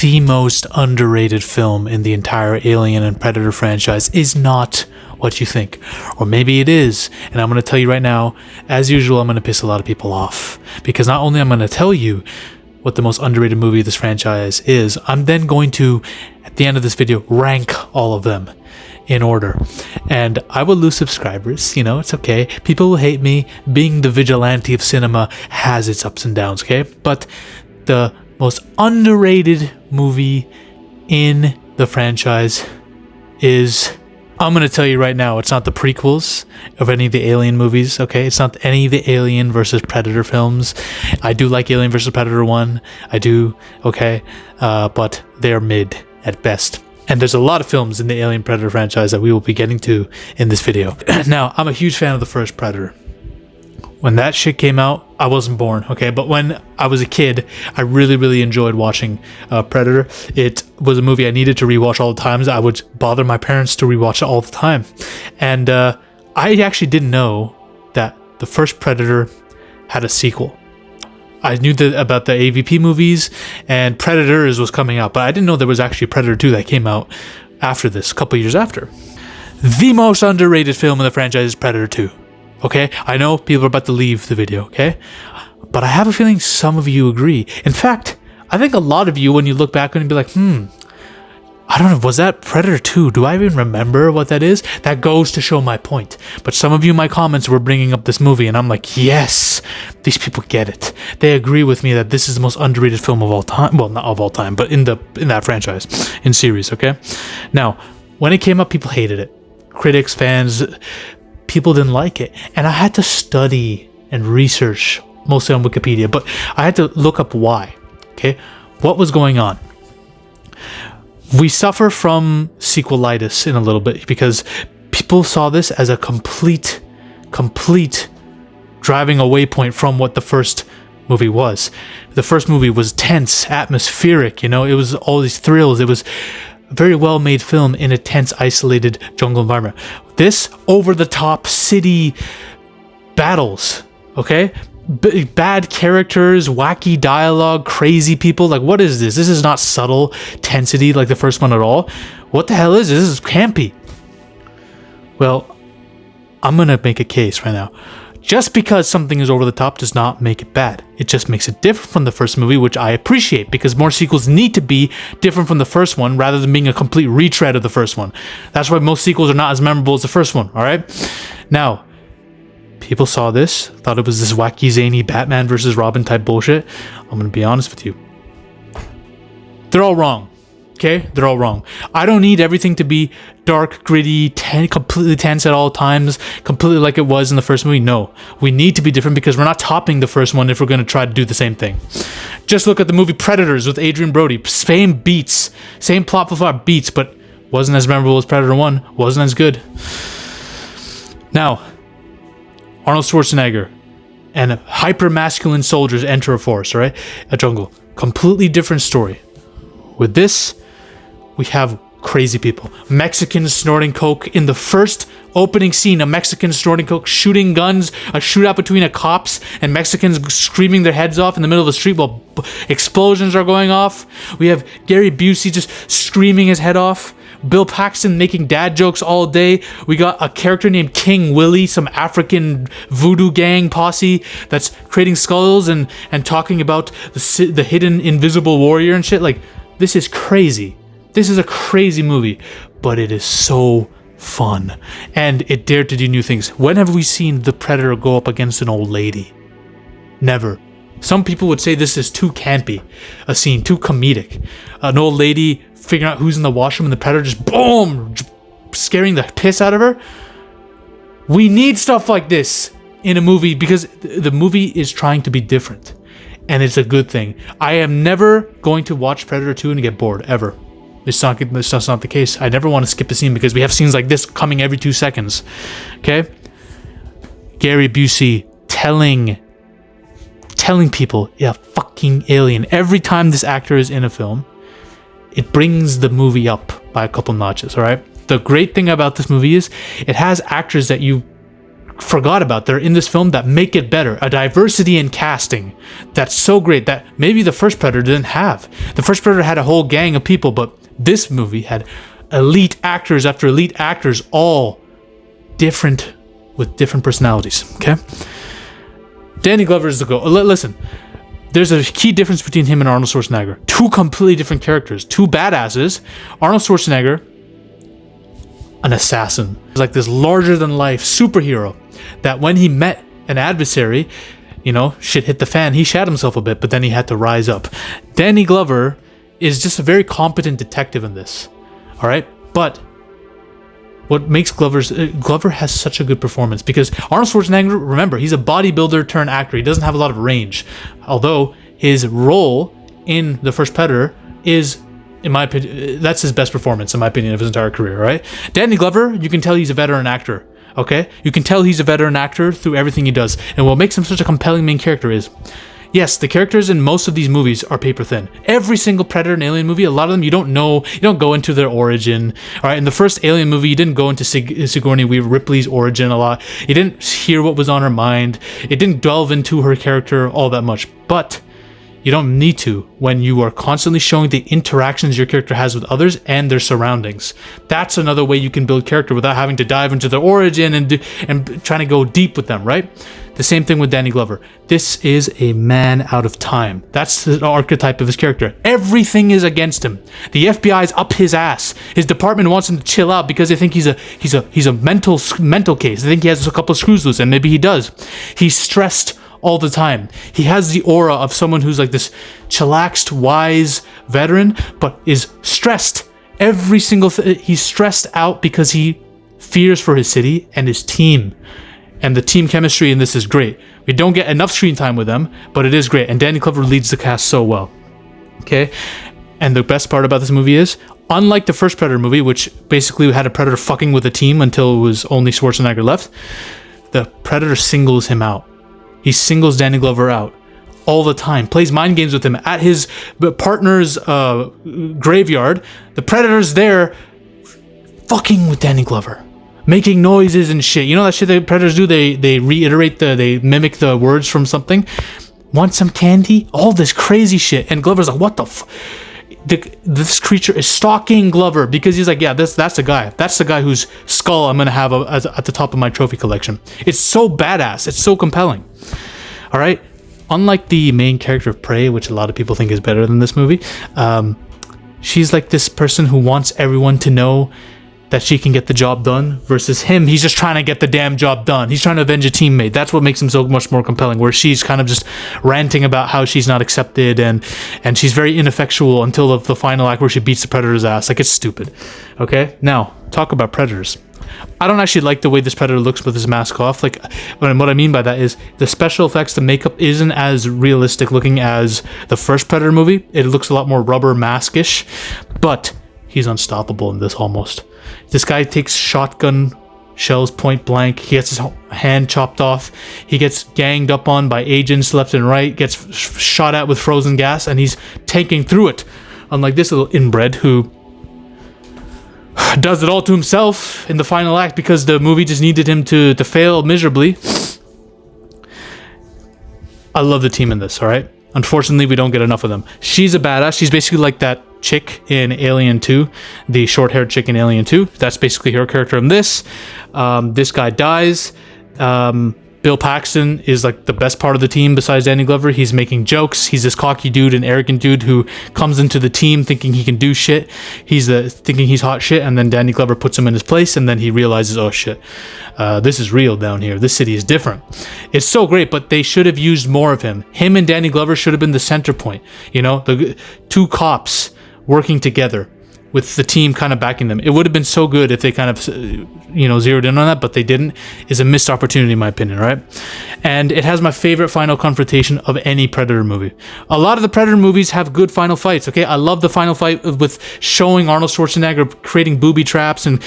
the most underrated film in the entire Alien and Predator franchise is not what you think. Or maybe it is. And I'm going to tell you right now, as usual, I'm going to piss a lot of people off. Because not only am I going to tell you what the most underrated movie of this franchise is, I'm then going to, at the end of this video, rank all of them in order. And I will lose subscribers, it's okay. People will hate me. Being the vigilante of cinema has its ups and downs, okay? But the most underrated movie in the franchise is, I'm going to tell you right now, it's not the prequels of any of the Alien movies, okay? It's not any of the Alien versus Predator films. I do like Alien versus Predator 1. I do, okay? But they're mid at best. And there's a lot of films in the Alien Predator franchise that we will be getting to in this video. Now, I'm a huge fan of the first Predator. When that shit came out, I wasn't born, okay? But when I was a kid, I really, really enjoyed watching Predator. It was a movie I needed to rewatch all the time. I would bother my parents to rewatch it all the time. And I actually didn't know that the first Predator had a sequel. I knew about the AVP movies, and Predators was coming out, but I didn't know there was actually Predator 2 that came out after this, a couple years after. The most underrated film in the franchise is Predator 2. Okay, I know people are about to leave the video, okay? But I have a feeling some of you agree. In fact, I think a lot of you, when you look back and be like, I don't know, was that Predator 2? Do I even remember what that is? That goes to show my point. But some of you in my comments were bringing up this movie, and I'm like, yes, these people get it. They agree with me that this is the most underrated film of all time. Well, not of all time, but in that franchise, in series, okay? Now, when it came up, people hated it. Critics, fans, people didn't like it. And I had to study and research, mostly on Wikipedia, but I had to look up why, okay? What was going on? We suffer from sequelitis in a little bit because people saw this as a complete driving away point from what the first movie was. The first movie was tense, atmospheric, it was all these thrills. It was a very well-made film in a tense, isolated jungle environment. This over-the-top city battles, okay? Bad characters, wacky dialogue, crazy people. Like, what is this? This is not subtle tensity like the first one at all. What the hell is this? This is campy. Well, I'm gonna make a case right now. Just because something is over the top does not make it bad. It just makes it different from the first movie, which I appreciate, because more sequels need to be different from the first one rather than being a complete retread of the first one. That's why most sequels are not as memorable as the first one, alright? Now, people saw this, thought it was this wacky, zany Batman versus Robin type bullshit. I'm gonna be honest with you. They're all wrong. Okay? They're all wrong. I don't need everything to be dark, gritty, completely tense at all times, completely like it was in the first movie. No. We need to be different because we're not topping the first one if we're going to try to do the same thing. Just look at the movie Predators with Adrian Brody. Same beats. Same plot for beats, but wasn't as memorable as Predator 1. Wasn't as good. Now, Arnold Schwarzenegger and hyper-masculine soldiers enter a forest, right? A jungle. Completely different story. With this, we have crazy people. Mexicans snorting coke. In the first opening scene, a Mexican snorting coke, shooting guns, a shootout between cops and Mexicans screaming their heads off in the middle of the street while explosions are going off. We have Gary Busey just screaming his head off. Bill Paxton making dad jokes all day. We got a character named King Willie, some African voodoo gang posse that's creating skulls and talking about the hidden invisible warrior and shit. Like, this is crazy. This is a crazy movie, but it is so fun. And it dared to do new things. When have we seen the Predator go up against an old lady? Never. Some people would say this is too campy, a scene, too comedic. An old lady figuring out who's in the washroom and the Predator just boom, scaring the piss out of her. We need stuff like this in a movie because the movie is trying to be different. And it's a good thing. I am never going to watch Predator 2 and get bored, ever. It's not the case. I never want to skip a scene because we have scenes like this coming every 2 seconds. Okay? Gary Busey telling people, yeah, fucking alien. Every time this actor is in a film, it brings the movie up by a couple notches, all right? The great thing about this movie is it has actors that you forgot about that are in this film that make it better. A diversity in casting that's so great that maybe the first Predator didn't have. The first Predator had a whole gang of people, but this movie had elite actors after elite actors, all different with different personalities. Okay, Danny Glover is the goal. Listen, there's a key difference between him and Arnold Schwarzenegger. Two completely different characters, two badasses. Arnold Schwarzenegger, an assassin. He's like this larger-than-life superhero that when he met an adversary, you know, shit hit the fan. He shat himself a bit, but then he had to rise up. Danny Glover is just a very competent detective in this. All right? But what makes Glover has such a good performance because Arnold Schwarzenegger, remember, he's a bodybuilder turned actor. He doesn't have a lot of range. Although his role in the first Predator is, in my opinion, that's his best performance, in my opinion, of his entire career, right? Danny Glover, you can tell he's a veteran actor, okay? You can tell he's a veteran actor through everything he does. And what makes him such a compelling main character is, yes, the characters in most of these movies are paper thin. Every single Predator and Alien movie, a lot of them you don't know, you don't go into their origin. All right, in the first Alien movie, you didn't go into Sigourney Weaver Ripley's origin a lot. You didn't hear what was on her mind. It didn't delve into her character all that much. But you don't need to when you are constantly showing the interactions your character has with others and their surroundings. That's another way you can build character without having to dive into their origin and trying to go deep with them, right? The same thing with Danny Glover. This is a man out of time. That's the archetype of his character. Everything is against him. The FBI is up his ass. His department wants him to chill out because they think he's a mental case. They think he has a couple of screws loose, and maybe he does. He's stressed all the time. He has the aura of someone who's like this chillaxed, wise veteran, but is stressed. Every single he's stressed out because he fears for his city and his team. And the team chemistry in this is great. We don't get enough screen time with them, but it is great. And Danny Glover leads the cast so well. Okay? And the best part about this movie is, unlike the first Predator movie, which basically had a Predator fucking with a team until it was only Schwarzenegger left, the Predator singles him out. He singles Danny Glover out all the time, plays mind games with him at his partner's graveyard. The Predator's there fucking with Danny Glover, making noises and shit. You know that shit that Predators do? They reiterate, they mimic the words from something. Want some candy? All this crazy shit. And Glover's like, what the this creature is stalking Glover because he's like, yeah, that's the guy. That's the guy whose skull I'm going to have at the top of my trophy collection. It's so badass. It's so compelling. All right? Unlike the main character of Prey, which a lot of people think is better than this movie, she's like this person who wants everyone to know that she can get the job done, versus him, he's just trying to get the damn job done. He's trying to avenge a teammate. That's what makes him so much more compelling, where she's kind of just ranting about how she's not accepted and she's very ineffectual until the final act where she beats the Predator's ass. Like, it's stupid. Okay? Now, talk about Predators. I don't actually like the way this Predator looks with his mask off. Like, what I mean by that is the special effects, the makeup isn't as realistic looking as the first Predator movie. It looks a lot more rubber mask-ish, but he's unstoppable in this almost. This guy takes shotgun shells point blank. He gets his hand chopped off. He gets ganged up on by agents left and right, gets shot at with frozen gas, and he's tanking through it. Unlike this little inbred who does it all to himself in the final act because the movie just needed him to fail miserably. I love the team in this, all right? Unfortunately, we don't get enough of them. She's a badass. She's basically like that chick in Alien 2, the short-haired chick in Alien 2. That's basically her character in this. This guy dies. Bill Paxton is like the best part of the team besides Danny Glover. He's making jokes. He's this cocky dude, an arrogant dude who comes into the team thinking he can do shit. He's thinking he's hot shit, and then Danny Glover puts him in his place, and then he realizes, oh shit, this is real down here. This city is different. It's so great, but they should have used more of him. Him and Danny Glover should have been the center point. You know, the two cops working together with the team kind of backing them. It would have been so good if they kind of, zeroed in on that, but they didn't. It's a missed opportunity in my opinion, right? And it has my favorite final confrontation of any Predator movie. A lot of the Predator movies have good final fights, okay? I love the final fight with showing Arnold Schwarzenegger creating booby traps and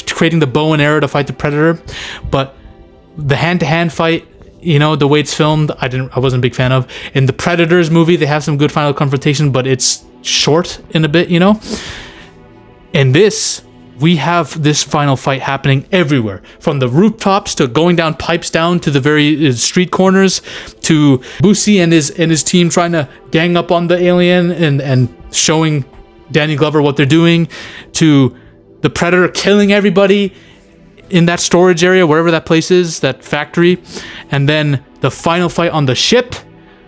creating the bow and arrow to fight the Predator, but the hand-to-hand fight, the way it's filmed, I wasn't a big fan of. In the Predators movie, they have some good final confrontation, but it's short in a bit, In this, we have this final fight happening everywhere, from the rooftops to going down pipes down to the very street corners, to Boosie and his team trying to gang up on the alien and showing Danny Glover what they're doing, to the Predator killing everybody in that storage area, wherever that place is, that factory, and then the final fight on the ship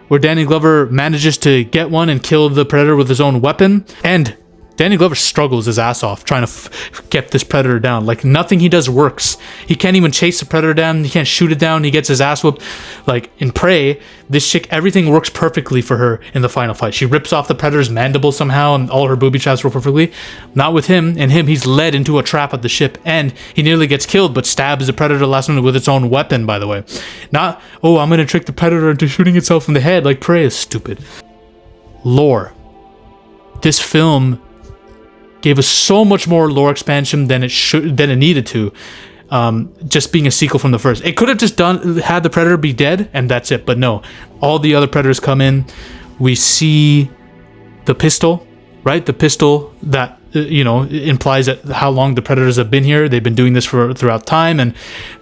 where Danny Glover manages to get one and kill the Predator with his own weapon. And Danny Glover struggles his ass off trying to get this Predator down. Like, nothing he does works. He can't even chase the Predator down. He can't shoot it down. He gets his ass whooped. Like, in Prey, this chick, everything works perfectly for her in the final fight. She rips off the Predator's mandible somehow, and all her booby traps work perfectly. Not with him. And he's led into a trap at the ship, and he nearly gets killed, but stabs the Predator last minute with its own weapon, by the way. Not, oh, I'm going to trick the Predator into shooting itself in the head. Like, Prey is stupid. Lore. This film gave us so much more lore expansion than it needed to. Just being a sequel from the first, it could have just had the Predator be dead and that's it. But no, all the other Predators come in. We see the pistol, right? The pistol that implies that how long the Predators have been here. They've been doing this throughout time, and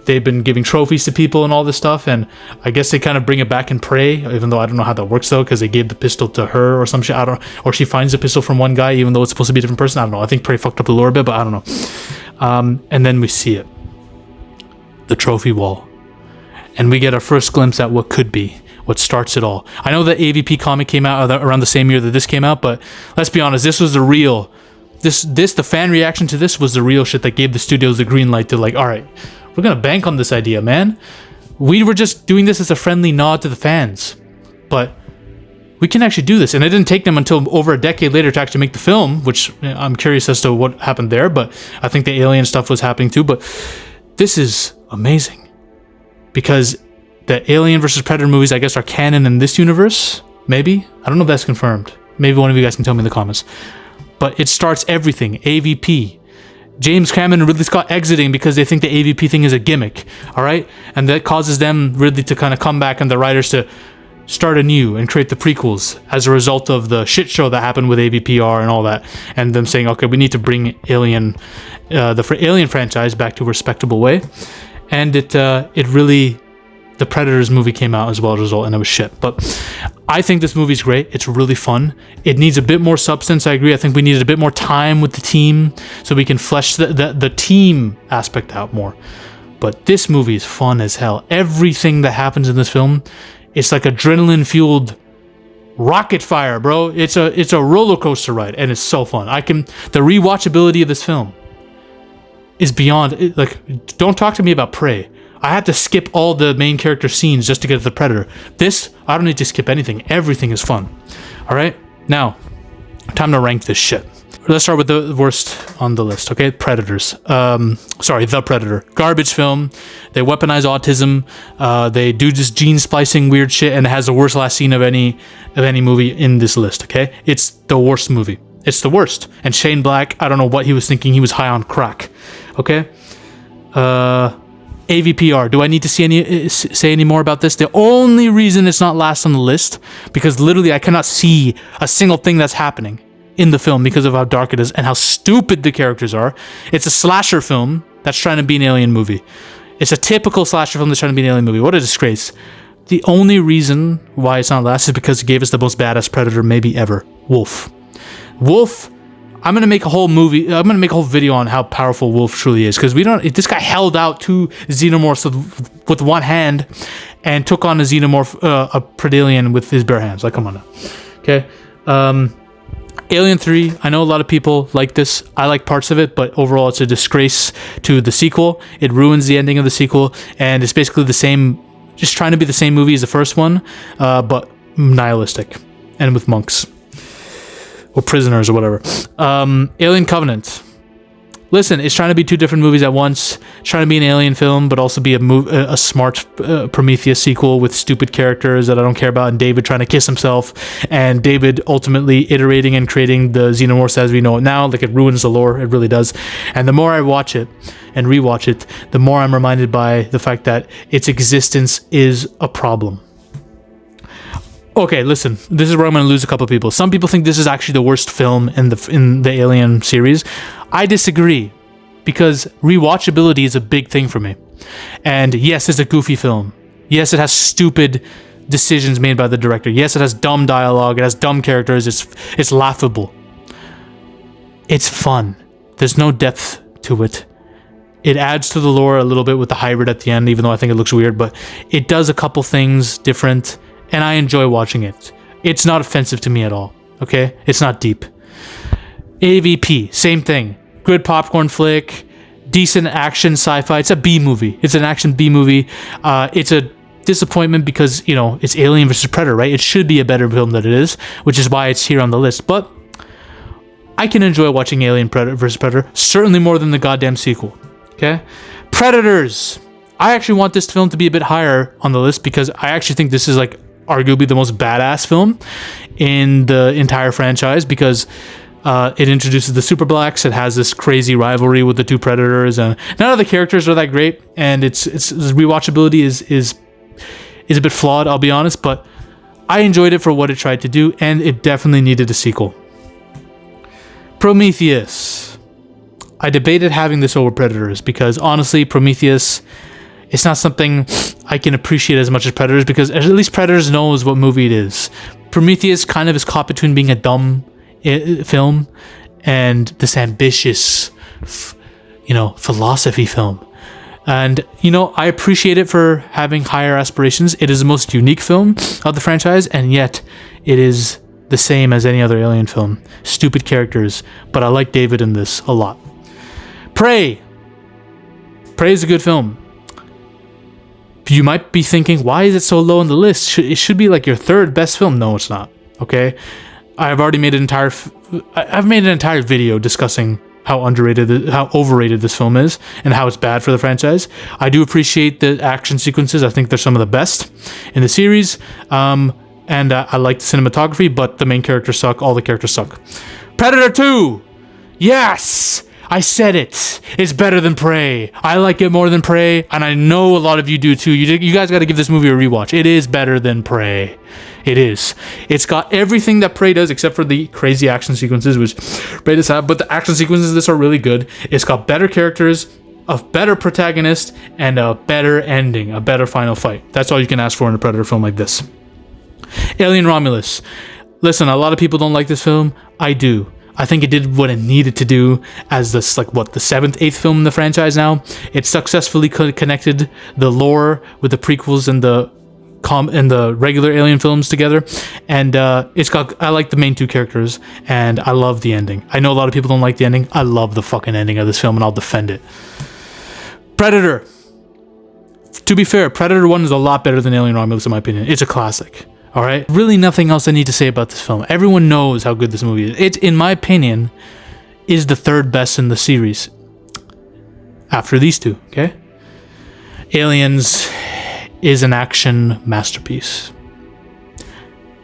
they've been giving trophies to people and all this stuff. And I guess they kind of bring it back in Prey, even though I don't know how that works though, because they gave the pistol to her or some shit. I don't, or she finds the pistol from one guy, even though it's supposed to be a different person. I don't know. I think Prey fucked up the lore a bit, but I don't know. And then we see it, the trophy wall, and we get our first glimpse at what could be. What starts it all. I know the AVP comic came out around the same year that this came out, but let's be honest, this was the real. The fan reaction to this was the real shit that gave the studios the green light to, like, all right, we're gonna bank on this idea, man. We were just doing this as a friendly nod to the fans, but we can actually do this. And it didn't take them until over a decade later to actually make the film, which I'm curious as to what happened there, but I think the alien stuff was happening too. But this is amazing, because the Alien versus Predator movies, I guess, are canon in this universe. Maybe, I don't know if that's confirmed. Maybe one of you guys can tell me in the comments. But it starts everything. AVP. James Cameron and Ridley Scott exiting because they think the AVP thing is a gimmick. All right? And that causes them, Ridley, to kind of come back and the writers to start anew and create the prequels as a result of the shit show that happened with AVPR and all that. And them saying, okay, we need to bring Alien, the Alien franchise back to a respectable way. And it really... The Predators movie came out as well as a result, and it was shit. But I think this movie's great. It's really fun. It needs a bit more substance. I agree. I think we needed a bit more time with the team so we can flesh the team aspect out more. But this movie is fun as hell. Everything that happens in this film, it's like adrenaline-fueled rocket fire, bro. It's a roller coaster ride, and it's so fun. The rewatchability of this film is beyond. Like, don't talk to me about Prey. I had to skip all the main character scenes just to get to the Predator. This, I don't need to skip anything. Everything is fun. All right? Now, time to rank this shit. Let's start with the worst on the list, okay? Predators. The Predator. Garbage film. They weaponize autism. They do this gene splicing weird shit, and it has the worst last scene of any movie in this list, okay? It's the worst movie. It's the worst. And Shane Black, I don't know what he was thinking. He was high on crack, okay? AVPR. Do I need to say any more about this? The only reason it's not last on the list, because literally I cannot see a single thing that's happening in the film because of how dark it is and how stupid the characters are. It's a slasher film that's trying to be an alien movie. It's a typical slasher film that's trying to be an alien movie. What a disgrace. The only reason why it's not last is because it gave us the most badass Predator maybe ever. Wolf. I'm gonna make a whole video on how powerful Wolf truly is, because this guy held out two xenomorphs with one hand and took on a xenomorph, a Predalien, with his bare hands. Like, come on now. Okay. Alien 3, I know a lot of people like this. I like parts of it, but overall it's a disgrace to the sequel. It ruins the ending of the sequel, and it's basically the same, just trying to be the same movie as the first one, but nihilistic and with monks. Or prisoners or whatever. Alien Covenant. Listen, it's trying to be two different movies at once. It's trying to be an alien film, but also be a smart Prometheus sequel with stupid characters that I don't care about, and David trying to kiss himself, and David ultimately iterating and creating the xenomorphs as we know it now. Like, it ruins the lore. It really does. And the more I watch it and rewatch it, the more I'm reminded by the fact that its existence is a problem. Okay, listen, this is where I'm going to lose a couple of people. Some people think this is actually the worst film in the Alien series. I disagree. because rewatchability is a big thing for me. And yes, it's a goofy film. Yes, it has stupid decisions made by the director. Yes, it has dumb dialogue. It has dumb characters. It's laughable. It's fun. There's no depth to it. It adds to the lore a little bit with the hybrid at the end, even though I think it looks weird, but it does a couple things different, and I enjoy watching it. It's not offensive to me at all, okay? It's not deep. AVP, same thing. Good popcorn flick, decent action sci-fi. It's a B movie. It's an action B movie. It's a disappointment because, you know, it's Alien vs. Predator, right? It should be a better film than it is, which is why it's here on the list, but I can enjoy watching Alien vs. Predator, certainly more than the goddamn sequel. Okay, Predators. I actually want this film to be a bit higher on the list because I actually think this is like arguably the most badass film in the entire franchise because it introduces the Super Blacks. It has this crazy rivalry with the two Predators, and none of the characters are that great. And its rewatchability is a bit flawed, I'll be honest, but I enjoyed it for what it tried to do, and it definitely needed a sequel. Prometheus. I debated having this over Predators because honestly, Prometheus, it's not something I can appreciate as much as Predators because at least Predators knows what movie it is. Prometheus kind of is caught between being a dumb film and this ambitious, philosophy film. And, I appreciate it for having higher aspirations. It is the most unique film of the franchise, and yet it is the same as any other Alien film. Stupid characters, but I like David in this a lot. Prey. Prey is a good film. You might be thinking, why is it so low on the list? It should be like your third best film. No, it's not. Okay, I've already made an entire video discussing how overrated this film is and how it's bad for the franchise. I do appreciate the action sequences. I think they're some of the best in the series. And I like the cinematography, but the main characters suck. All the characters suck. Predator 2. Yes! I said it. It's better than Prey. I like it more than Prey, and I know a lot of you do too. You guys got to give this movie a rewatch. It is better than Prey. It is. It's got everything that Prey does except for the crazy action sequences, which Prey does have, but the action sequences of this are really good. It's got better characters, a better protagonist, and a better ending, a better final fight. That's all you can ask for in a Predator film like this. Alien Romulus. Listen, a lot of people don't like this film. I do. I think it did what it needed to do as this, the 7th, 8th film in the franchise now. It successfully connected the lore with the prequels and the regular Alien films together. And I like the main two characters, and I love the ending. I know a lot of people don't like the ending. I love the fucking ending of this film, and I'll defend it. Predator. To be fair, Predator 1 is a lot better than Alien Romulus in my opinion. It's a classic. All right, really nothing else I need to say about this film. Everyone knows how good this movie is. It, in my opinion, is the third best in the series after these two, okay? Aliens is an action masterpiece.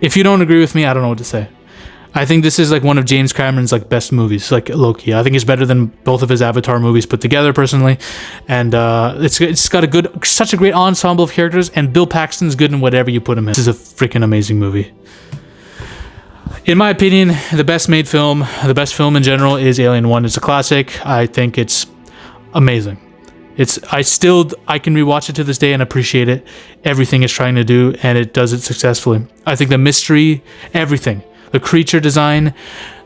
If you don't agree with me, I don't know what to say. I think this is one of James Cameron's best movies, low-key. I think it's better than both of his Avatar movies put together, personally. And it's got such a great ensemble of characters, and Bill Paxton's good in whatever you put him in. This is a freaking amazing movie. In my opinion, the best made film, the best film in general, is Alien 1. It's a classic. I think it's amazing. I can rewatch it to this day and appreciate it. Everything it's trying to do, and it does it successfully. I think the mystery, everything. The creature design,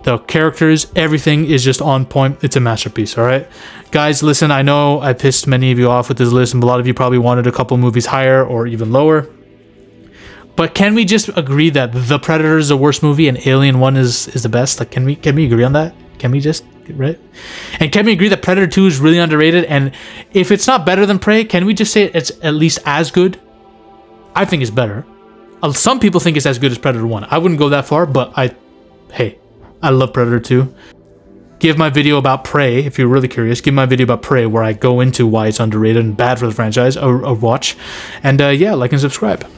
the characters, everything is just on point. It's a masterpiece, all right? Guys, listen, I know I pissed many of you off with this list, and a lot of you probably wanted a couple movies higher or even lower. But can we just agree that The Predator is the worst movie and Alien 1 is the best? Can we agree on that? Can we just, right? And can we agree that Predator 2 is really underrated? And if it's not better than Prey, can we just say it's at least as good? I think it's better. Some people think it's as good as Predator 1. I wouldn't go that far, but I love Predator 2. Give my video about Prey, if you're really curious, give my video about Prey where I go into why it's underrated and bad for the franchise, a watch. And like and subscribe.